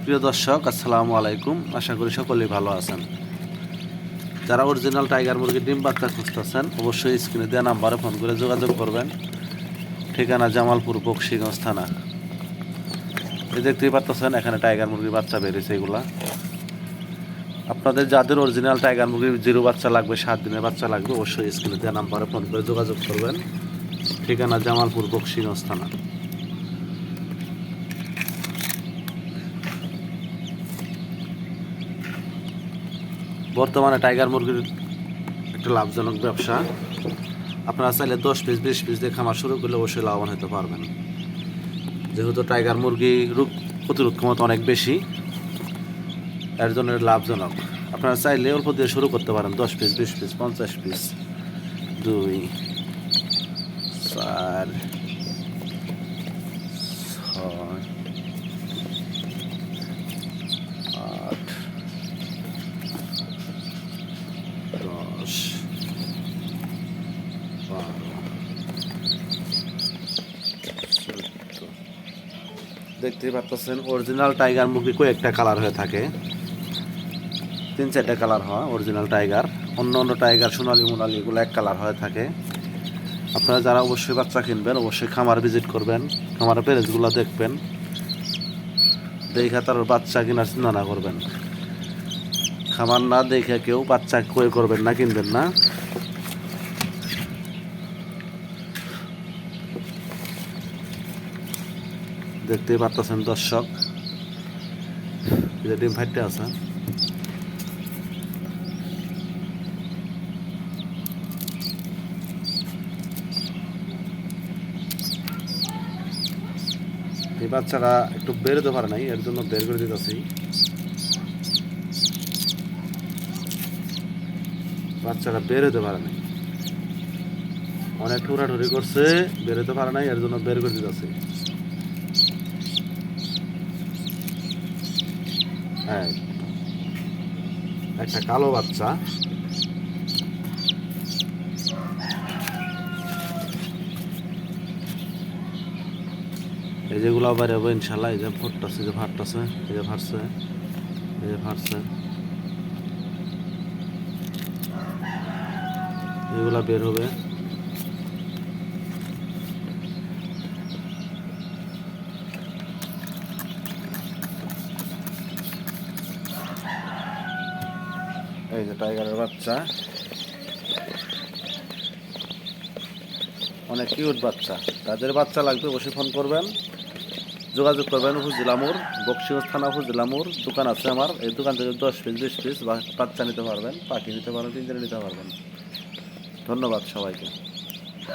প্রিয় দর্শক, আসসালামু আলাইকুম। আশা করি সকলেই ভালো আছেন। যারা অরিজিনাল টাইগার মুরগির ডিম বাচ্চা খুঁজতেছেন অবশ্যই স্ক্রিনে দেওয়া নাম্বারে ফোন করে যোগাযোগ করবেন। ঠিকানা জামালপুর, বকশীগঞ্জ থানা। এই দেখতেই পাচ্ছেন এখানে টাইগার মুরগির বাচ্চা বেরিয়েছে। এগুলা আপনাদের যাদের অরিজিনাল টাইগার মুরগির জিরো বাচ্চা লাগবে, 7 দিনের বাচ্চা লাগবে, অবশ্যই স্ক্রিনে দেওয়া নাম্বারে ফোন করে যোগাযোগ করবেন। ঠিকানা জামালপুর, বকশীগঞ্জ থানা। বর্তমানে টাইগার মুরগির একটা লাভজনক ব্যবসা। আপনারা চাইলে 10 পিস 20 পিস দিয়ে খামার শুরু করলে অবশ্যই লাভবান হতে পারবেন। যেহেতু টাইগার মুরগি রোগ প্রতিরোধ ক্ষমতা অনেক বেশি, এর জন্য লাভজনক। আপনারা চাইলে অল্প দিয়ে শুরু করতে পারেন। 10 পিস 20 পিস 50 পিস 2 4 6 8 10 12 14। দেখতেই পাচ্ছেন অরিজিনাল টাইগার মুরগি কয়েকটা কালার হয়ে থাকে, 3-4টা কালার হয় অরিজিনাল টাইগার। অন্য অন্য টাইগার সোনালি মোনালি এগুলো এক কালার হয়ে থাকে। আপনারা যারা অবশ্যই বাচ্চা কিনবেন অবশ্যই খামার ভিজিট করবেন, খামারের প্যারেজগুলো দেখবেন, দেখে তার বাচ্চা কেনার চিন্তা না করবেন। খামার না দেখে কেউ বাচ্চা ক্রয় করবেন না, কিনবেন না। দেখতেই পাচ্ছেন দর্শক, ডিম ফাইটে আছে। এই বাচ্চাটা একটু বেরোতে পারে নাই, এর জন্য বের করে দিতেছি। বাচ্চাটা বেরোতে পারে নাই, অনেক ঠুরাঠুরি করছে, বেরোতে পারে নাই, এর জন্য বের করে দিতেছি। হ্যাঁ, একটা কালো বাচ্চা। এই যেগুলো আবার হবে ইনশাল্লাহ। এই যে ফুটতেছে, যে ফাটতেছে, এই যে ফাটছে, এই যে ফাটছে, এগুলা বের হবে। এই যে টাইগারের বাচ্চা, অনেক কিউট বাচ্চা। তাদের বাচ্চা লাগবে অবশ্যই ফোন করবেন, যোগাযোগ করবেন। উপজেলা মোড়, বকশীগঞ্জ থানা, উপজেলা মোড়। দোকান আছে আমার, এই দোকান থেকে 10 পিস 20 পিস বাচ্চা নিতে পারবেন, পাখি নিতে পারবেন, পিঞ্জরা নিতে পারবেন। ধন্যবাদ সবাইকে।